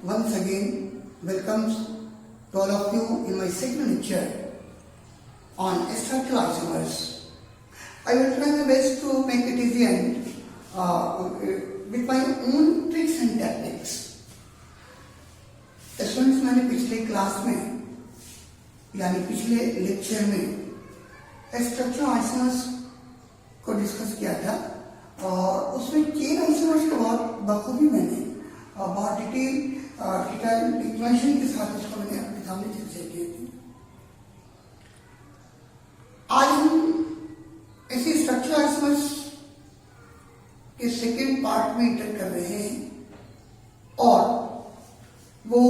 Once again, welcomes to all of you in my second lecture on structural isomers. I will try my best to make it easy and with my own tricks and techniques. Students, मैंने पिछले class में यानी पिछले lecture में structural isomers को discuss किया था और उसमें चेन आइसोमर्स को बहुत बखूबी मैंने बहुत डिटेल एक्सप्लेनेशन के साथ उसको मैंने अपने सामने चर्चा की थी। आज हम इसी स्ट्रक्चरल आइसोमर्स के सेकेंड पार्ट में इंटर कर रहे हैं और वो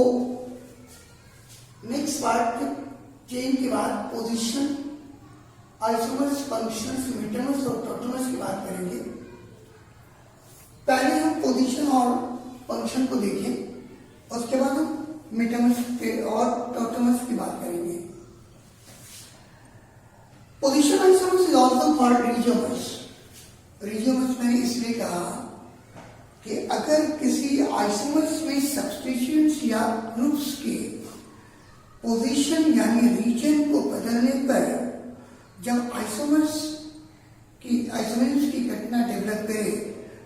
नेक्स्ट पार्ट चेन के बाद पोजीशन, आइसोमर्स, फंक्शंस, मेटमर्स और टॉटमर्स की बात करेंगे। पहले हम पोजीशन और फंक्शन को देखें, उसके बाद हम मेटमर्स और टॉटमर्स की बात करेंगे। Position isomers is also called regiomers. Regiomers मैंने इसलिए कहा कि अगर किसी आइसोमर्स में सब्स्टिट्यूएंट्स या ग्रुप्स के पोजीशन यानी रीजन को बदलने पर जब आइसोमर्स की घटना डेवलप करे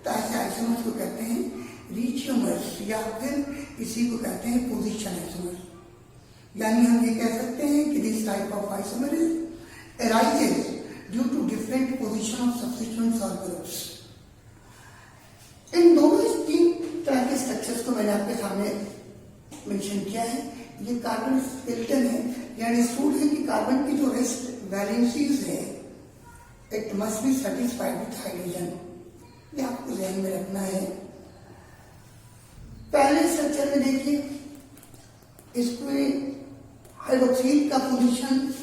तो ऐसे आइसोमर्स को कहते हैं रिजियोमर्स या फिर इसी को कहते हैं पोजीशन आइसोमर्स। यानी हम ये कह सकते हैं कि this type of isomer arises due to different position of substituents or groups। इन दोनों तीन तरह के स्ट्रक्चर्स को मैंने आपके सामने मेंशन किया है। ये कार्बन स्केलेटन है, यानी सूट है कि कार्बन की जो रेस्ट वैलेंसीज है it must be satisfied with hydrogen. ये आपको ध्यान में रखना है। पहले स्ट्रक्चर में देखिए, इसमें हाइड्रोक्सिल का पोजीशन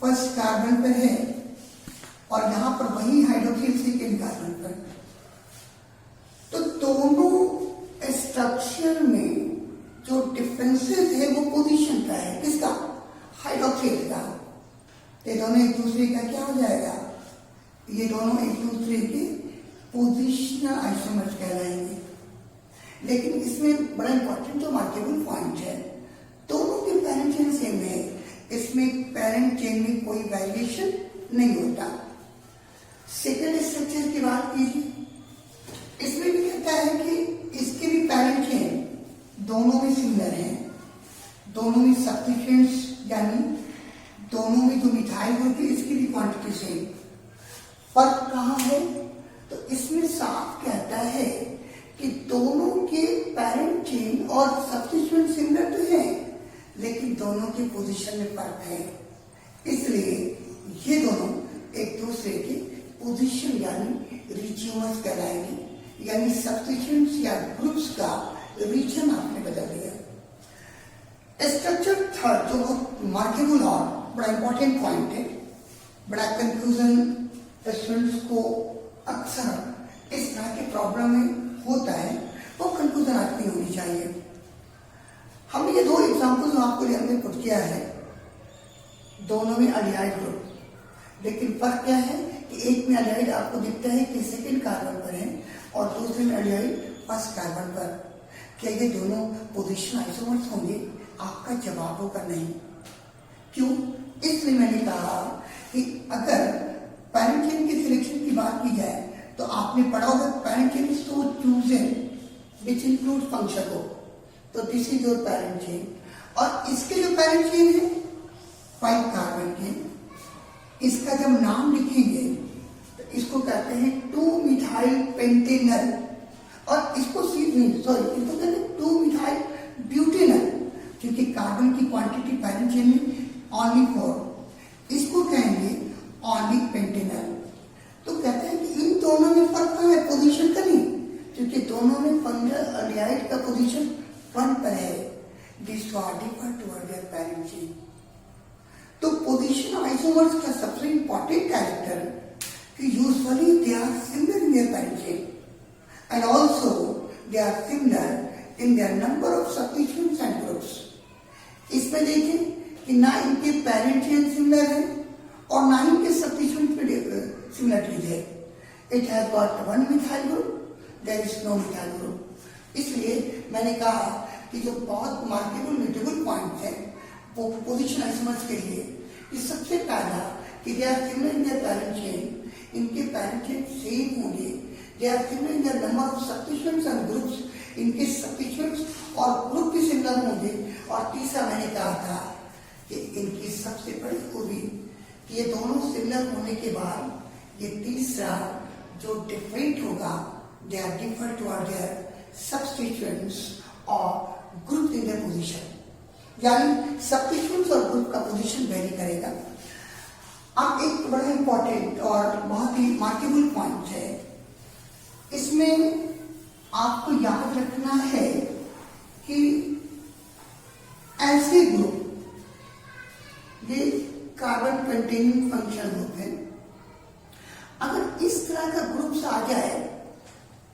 फर्स्ट कार्बन पर है और यहां पर वही हाइड्रोक्सिल सेकेंड कार्बन पर। तो दोनों स्ट्रक्चर में जो डिफरेंसेस है वो पोजीशन का है। किसका? हाइड्रोक्सिल का। ये दोनों एक दूसरे का क्या हो जाएगा? ये दोनों एक दूसरे के पोजीशनल आइसोमर्स कहलाएंगे। लेकिन इसमें बड़ा इंपॉर्टेंट जो मार्केबल पॉइंट है, दोनों के पेरेंट चेन सेम है। इसमें पेरेंट चेन में कोई वेरिएशन नहीं होता। सेकेंड स्ट्रक्चर की बात कीजिए, इसमें भी कहता है कि इसके भी पेरेंट चेन दोनों में सिमिलर हैं, दोनों में सब्स्टिट्यूएंट्स यानी दोनों में जो मिथाइल ग्रुप है इसकी भी क्वांटिटी सेम। फर्क कहाँ है? तो इसमें साफ कहता है कि दोनों के पेरेंट चेन और सब्स्टिट्यूएंट सिमिलर तो है लेकिन दोनों के पोजीशन में फर्क है। इसलिए ये दोनों एक दूसरे के पोजीशन यानी रिजियोमर्स कहलाएंगे, यानी सब्स्टिट्यूएंट्स या ग्रुप्स का रीजन आपने बदल दिया। स्ट्रक्चर थर्ड जो बहुत मार्केबल और बड़ा इंपॉर्टेंट पॉइंट है, बड़ा कंफ्यूजन स्टूडेंट्स को अक्सर इस तरह के प्रॉब्लम में होता है, वो कंफ्यूजन आज नहीं होनी चाहिए। हमने ये दो एग्जाम्पल आपको हमने पुट किया है, दोनों में एल्डिहाइड ग्रुप, लेकिन फर्क क्या है कि एक में एल्डिहाइड आपको दिखता है कि सेकेंड कार्बन पर है और दूसरे में एल्डिहाइड फर्स्ट कार्बन पर। क्या ये दोनों पोजीशन आइसोमर्स होंगे? आपका जवाब होगा नहीं। क्यों? इसलिए मैंने कहा कि अगर पेरेंट चेन की सिलेक्शन की बात की जाए तो आपने पढ़ा होगा पेरेंट चेन इज तो चूजन विच इंक्लूड फंक्शन को, तो this is your parent chain. और इसके जो पेरेंट चेन है 5 कार्बन के, इसका जब नाम लिखेंगे तो इसको कहते हैं 2 मिथाइल पेंटेनल और इसको इसको कहते हैं 2 मिथाइल ब्यूटेनल, क्योंकि कार्बन की क्वांटिटी पेरेंट चेन में ओनली 4, इसको कहेंगे ओनली पेंटेनल। तो कहते हैं कि इन दोनों में फर्क है, पोजीशन का नहीं, क्योंकि दोनों में फंगल एल्डिहाइड का पोजीशन 1 पर है। This differ toward their parent chain. तो पोजीशन आइसोमर्स का सबसे इंपॉर्टेंट कैरेक्टर कि usually they are similar in their parent chain and also they are similar in their number of substituents and groups. इसमें देखें कि ना इनके पेरेंट चेन सिमिलर है और ना इनके सब्स्टिट्यूएंट में सिमिलरिटीज है। It has got 1 methyl group, there is no methyl group. इसलिए मैंने कहा कि जो बहुत मार्केबल नोटेबल पॉइंट है वो पोजीशन आइसोमर्स के लिए कि सबसे पहला कि they are similar in their parent chain, इनके पैरेंट चेन सेम होंगे, they are similar in their number of substituents and groups, इनके सबस्टिट्यूएंट्स और ग्रुप भी सिमिलर होंगे। और तीसरा मैंने कहा था कि इनकी सबसे बड़ी खूबी कि ये दोनों सिमिलर होने के बाद ये तीसरा जो डिफरेंट होगा, they are differ to their substituents और ग्रुप इन देयर पोजीशन, यानी सबस्टिट्यूएंट्स और ग्रुप का पोजीशन वेरी करेगा। अब एक बड़ा इंपॉर्टेंट और बहुत ही मार्केबल पॉइंट है, इसमें आपको याद रखना है कि ऐसे ग्रुप, ये कार्बन कंटेनिंग फंक्शन ग्रुप है, अगर इस तरह का ग्रुप्स आ जाए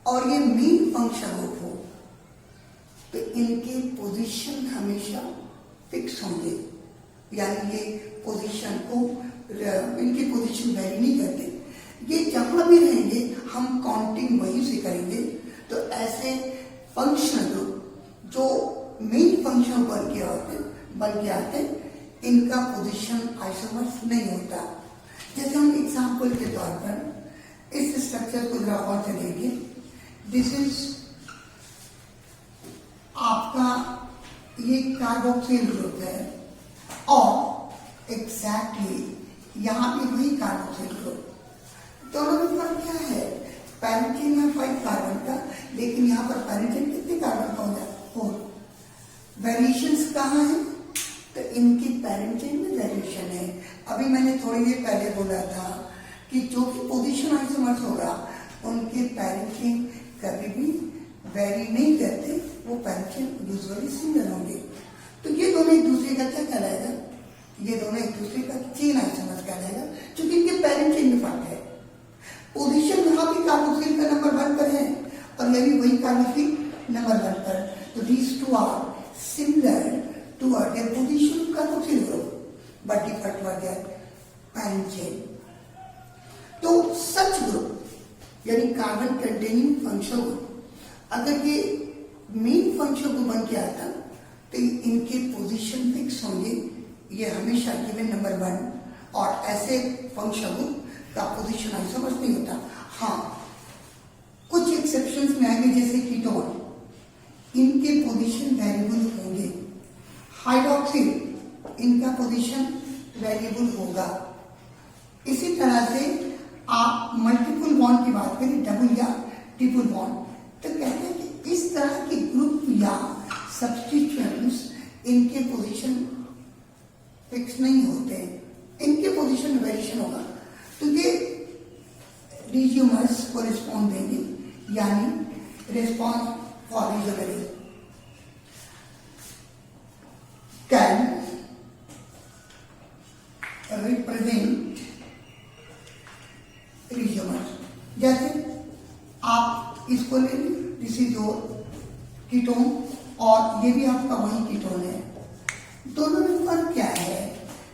और ये मेन फंक्शन ग्रुप हो तो इनके पोजीशन हमेशा फिक्स होंगे, यानी ये पोजीशन को, इनकी पोजीशन वेरी नहीं करते, ये जहां भी रहेंगे हम काउंटिंग वहीं से करेंगे। तो ऐसे फंक्शन ग्रुप जो मेन फंक्शन बन के आते इनका पोजीशन आइसोमर्स नहीं होता। जैसे हम एग्जाम्पल के तौर पर इस स्ट्रक्चर को जरा और से देखिए, दिस इज आपका ये कार्बोक्सिल ग्रुप है और एग्जैक्टली यहाँ पे वही कार्बोक्सिल ग्रुप, दोनों में फर्क क्या है, पैरेंट चेन में 5 कार्बन का, लेकिन यहाँ पर पैरेंट चेन कितने कार्बन का हो जाए 4। वेरिएशंस कहाँ है, तो इनकी पैरेंट चेन में वेरिएशन है। अभी मैंने थोड़ी देर पहले बोला था कि जो भी पोजीशन आइसोमर्स होगा उनके पैरेंट चेन कभी भी वेरी नहीं करते, वो पैरेंट चेन यूजुअली सिमिलर होंगे। तो ये दोनों एक दूसरे का क्या कहलाएगा, ये दोनों एक दूसरे का चेन आइसोमर्स कहलाएगा, क्योंकि इनके पैरेंट चेन में फर्क है। पोजीशन यहाँ भी कार्बोक्सिल का नंबर 1 पर है और ये भी वही कार्बोक्सिल नंबर 1 पर, तो these two are similar to their position carboxyl group but differ to their parent chain। तो सच ग्रुप यानी कार्बन कंटेनिंग फंक्शन ग्रुप अगर ये मेन फंक्शन ग्रुप बन के आता तो इनके पोजीशन फिक्स होंगे, ये हमेशा गिवन नंबर 1, और ऐसे फंक्शन ग्रुप का पोजीशन आइसोमर्स नहीं होता। हाँ, कुछ एक्सेप्शंस में आएंगे, जैसे कीटोन, इनके पोजीशन वेरिएबल होंगे। हाइड्रोक्सिल, इनका पोजीशन वेरिएबल होगा। इसी तरह से आप मल्टीपल बॉन्ड की बात करें, डबल या ट्रिपल बॉन्ड, तो कहते हैं कि इस तरह के ग्रुप या सब्स्टिट्यूएंट्स इनके पोजीशन फिक्स नहीं होते, इनके पोजीशन में वेरिएशन होगा। तो ये रिज्यूमर्स को रिस्पॉन्ड देंगे, यानी रिस्पॉन्स फॉर रिज्यूमरी कैन रिप्रेजेंट रिज्यूमर्स। जैसे आप इसको ले लें, दिस इज योर कीटोन और ये भी आपका वही कीटोन है, दोनों में फर्क क्या है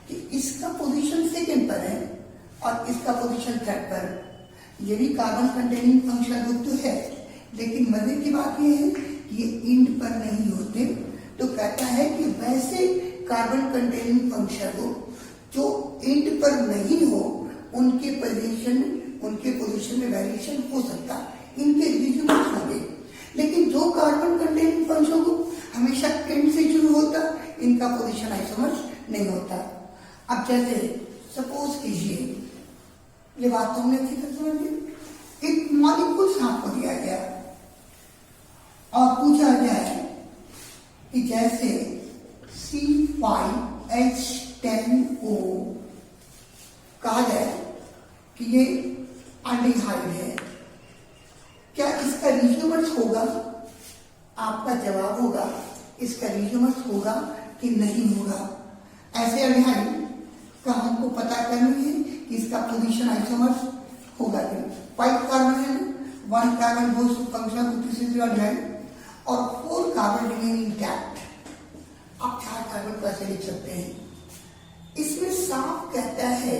कि इसका पोजीशन सेकंड पर है और इसका पोजीशन 3rd पर। ये भी कार्बन कंटेनिंग फंक्शन ग्रुप तो है, लेकिन मजे की बात यह है कि ये इंड पर नहीं होते। तो कहता है कि वैसे कार्बन कंटेनिंग फंक्शन ग्रुप जो इंड पर नहीं हो उनके पोजीशन में वेरिएशन हो सकता, इनके रिज्यूमर्स होंगे। लेकिन जो कार्बन कंटेनिंग फंक्शन ग्रुप हमेशा एंड से शुरू होता, इनका पोजीशन आइसोमर्स नहीं होता। अब जैसे सपोज कीजिए, ये बात तो हमने अच्छी तरह समझ ली, एक मॉलिक्यूल आपको दिया गया और पूछा जाए कि जैसे C5H10O कहा जाए कि ये एल्डिहाइड है, क्या इसका रिज्यूमर्स होगा? आपका जवाब होगा इसका रिज्यूमर्स होगा कि नहीं होगा। ऐसे एल्डिहाइड का हमको पता करनी है कि इसका पोजीशन आइसोमर्स होगा कि 5 कार्बन है, 1 carbon goes to function this is aldehyde और 4 कार्बन रिमेन इंटैक्ट। आप 4 कार्बन कैसे लिख सकते हैं? इसमें साफ कहता है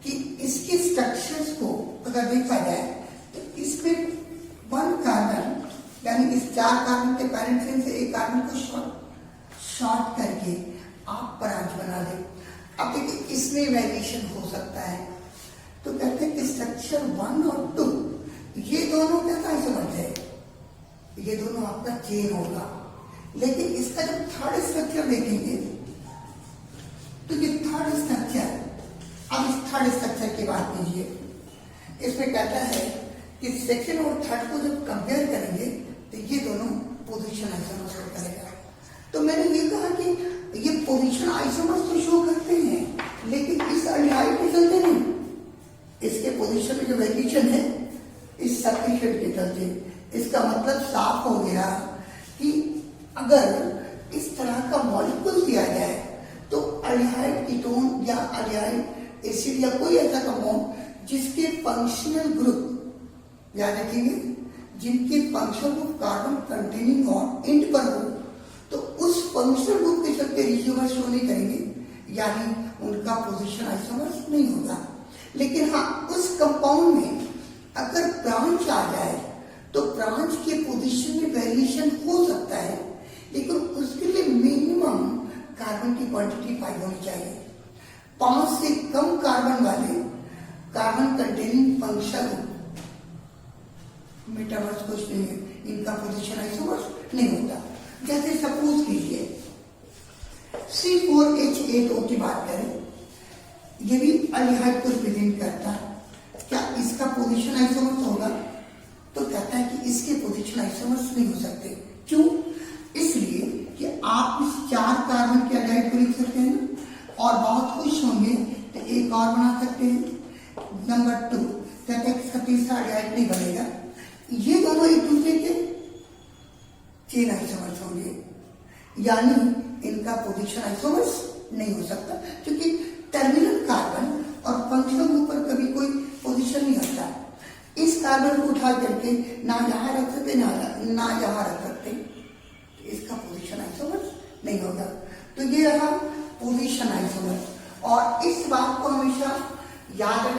कि इसके स्ट्रक्चर्स को अगर देखा जाए तो इसमें 1 कार्बन यानी इस 4 4 कार्बन के पैरेंट चेन से एक कार्बन को शॉर्ट करके आप ब्रांच बना दे। अब देखिए इसमें वेरिएशन हो सकता है, तो कहते हैं कि स्ट्रक्चर 1 और 2 ये दोनों क्या समझ है, ये दोनों आपका चेन होगा। लेकिन इसका जब थर्ड स्ट्रक्चर देखेंगे तो ये थर्ड स्ट्रक्चर, अब इस थर्ड स्ट्रक्चर की बात कीजिए, इसमें कहता है कि सेकंड और थर्ड को जब कंपेयर करेंगे तो ये दोनों पोजीशन आइसोमर्स शो करेगा। तो मैंने ये कहा कि ये पोजीशन आइसोमर्स तो शो करते हैं, लेकिन इस अल्डिहाइड के चलते नहीं, इसके पोजीशन में जो वेरिएशन है इस सब्स्टिट्यूट के चलते। इसका मतलब साफ हो गया कि अगर इस तरह का मॉलिक्यूल दिया जाए तो अल्डिहाइड कीटोन या अल्डिहाइड एसिड या कोई ऐसा कंपाउंड जिसके फंक्शनल ग्रुप याद रखेंगे, जिनके फंक्शनल ग्रुप कार्बन कंटेनिंग और एंड पर हो, तो उस फंक्शनल ग्रुप के चलते रिज्यूमर शो नहीं करेंगे, यानी उनका पोजीशन आइसोमर्स नहीं होगा। लेकिन हाँ, उस कंपाउंड में अगर ब्रांच आ जाए तो ब्रांच के पोजीशन में वेरिएशन हो सकता है, लेकिन उसके लिए मिनिमम कार्बन की क्वांटिटी 5 होनी चाहिए। 5 से कम कार्बन वाले कार्बन कंटेनिंग फंक्शनल मेटामर्स कुछ नहीं है, इनका पोजीशन आइसोमर्स नहीं होता। जैसे सपोज कीजिए C4H8O की बात करें, ये भी अल्डिहाइड को रिप्रेजेंट करता है, क्या इसका पोजीशन आइसोमर्स होगा? तो कहता है कि इसके पोजीशन आइसोमर्स नहीं हो सकते। क्यों? इसलिए कि आप इस 4 कार्बन के अल्डिहाइड को लिख सकते हैं और बहुत खुश होंगे तो एक और बना सकते हैं। नंबर 2 कहते हैं कि इसका तीसरा अल्डिहाइड नहीं बनेगा। ये दोनों एक दूसरे के चेन आइसोमर्स होंगे, यानी इनका पोजीशन आइसोमर्स नहीं हो सकता, क्योंकि टर्मिनल कार्बन और फंक्शनल ग्रुप पर कभी कोई पोजीशन नहीं होता। इस कार्बन को उठा करके ना यहाँ रख सकते ना यहाँ रख सकते, तो इसका पोजीशन आइसोमर्स नहीं होगा। तो ये रहा पोजीशन आइसोमर्स। और इस बात को हमेशा याद रखें,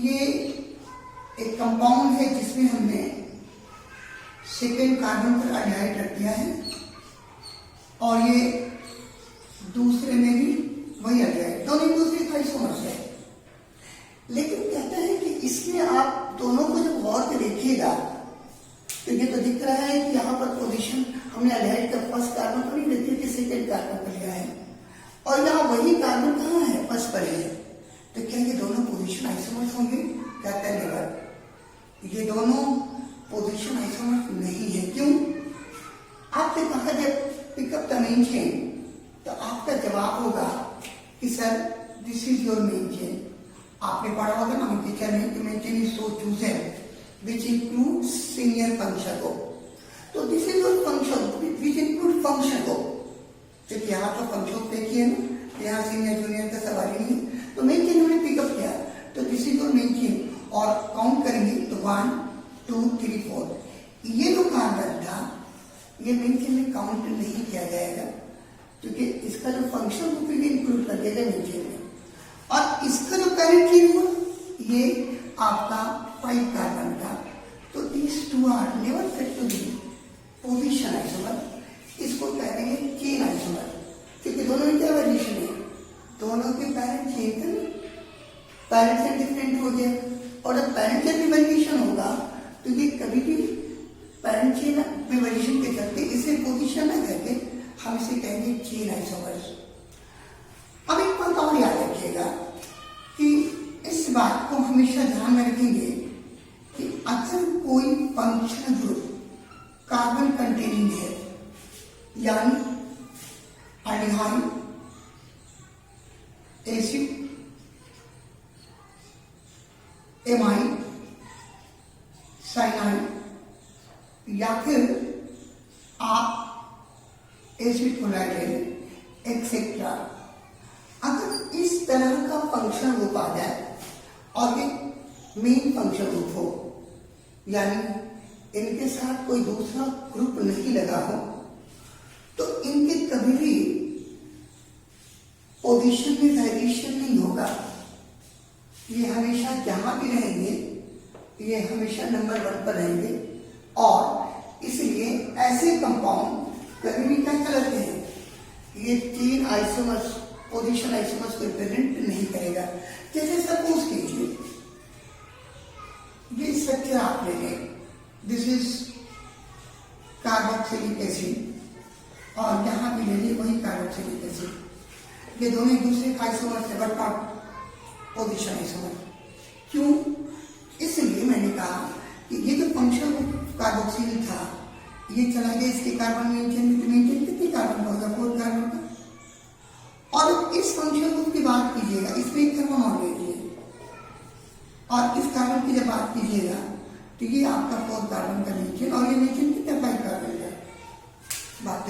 ये एक कंपाउंड है जिसमें हमने सेकेंड कार्बन पर अल्डिहाइड रख दिया है और ये दूसरे में भी वही अल्डिहाइड, दोनों दूसरे का आइसोमर्स है। लेकिन कहता है कि इसमें आप दोनों को जब गौर से देखिएगा तो ये तो दिख रहा है कि यहाँ पर पोजीशन हमने अल्डिहाइड का फर्स्ट कार्बन पर नहीं लेते थे, सेकेंड कार्बन पर लिया है, और यहाँ वही कार्बन कहाँ है? फर्स्ट पर है। तो क्या ये दोनों पोजीशन आइसोमर्स होंगे? कहता है नेवर, ये दोनों पोजीशन आइसोमर्स नहीं है। क्यों? आपसे कहा जब पिकअप द मेन चेन, तो आपका जवाब होगा कि sir this is your main chain. आपने पढ़ा होगा ना टीचर ने कि main chain is so chosen which include senior function को, तो this is your function which include function को, क्योंकि यहाँ तो फंक्शन देखिए ना, यहाँ सीनियर जूनियर का सवाल ही नहीं है। तो मेन चेन हमने पिकअप किया, तो this is your main chain. और काउंट करेंगे तो 1 2 3 4, ये जो कार्बन था ये मेन चेन में काउंट नहीं किया जाएगा, क्योंकि इसका जो फंक्शन ग्रुप भी इंक्लूड कर देगा मेन चेन में। और इसका जो पैरेंट चेन हुआ ये आपका 5 कार्बन का, तो these 2 are never said to be position isomer, इसको कहेंगे चेन आइसोमर, क्योंकि दोनों में क्या वेरिएशन है? दोनों के पैरेंट चेन डिफरेंट हो गया, और जब पैरेंट चेन में वेरिएशन होगा तो ये कभी भी पैरेंट चेन में वेरिएशन के चलते इसे पोजीशन न करके हम इसे कहेंगे चेन आइसोमर्स। अब एक बात और याद रखिएगा कि इस बात को हमेशा ध्यान में रखेंगे कि अगर कोई फंक्शनल ग्रुप कार्बन कंटेनिंग है, यानी अल्डिहाइड, एसिड, एमाइड, साइनाइड, या फिर आप एसिड कोलाइड एक्सेट्रा, अगर इस तरह का फंक्शन ग्रुप आ जाए और एक मेन फंक्शन ग्रुप हो, यानी इनके साथ कोई दूसरा ग्रुप नहीं लगा हो, तो इनके कभी भी पोजीशन में वेरिएशन नहीं होगा। ये हमेशा जहां भी रहेंगे ये हमेशा नंबर 1 पर रहेंगे, और इसलिए ऐसे कंपाउंड कभी भी क्या कहलाते हैं, ये 3 आइसोमर्स पोजीशन आइसोमर्स को रिप्रेजेंट नहीं करेगा। जैसे सपोज कीजिए ये स्ट्रक्चर आप ले लें, दिस इज कार्बोक्सिलिक एसिड और यहाँ भी ले लीजिए वही कार्बोक्सिलिक एसिड। ये दोनों एक दूसरे का आइसोमर्स है बट नॉट पोजीशन आइसोमर। क्यों? इसलिए मैंने कहा कि ये जो फंक्शनल कार्बोक्सिल था ये चला गया इसके कार्बन मेंटेन कितने कार्बन का होगा, 4 कार्बन का। और इस फंक्शनल ग्रुप की बात कीजिएगा, इसमें एक कार्बन और ले लीजिए और इस कार्बन की जब बात कीजिएगा तो ये आपका 4 कार्बन का मेंटेन और ये मेंटेन कितना 5 कार्बन का। बात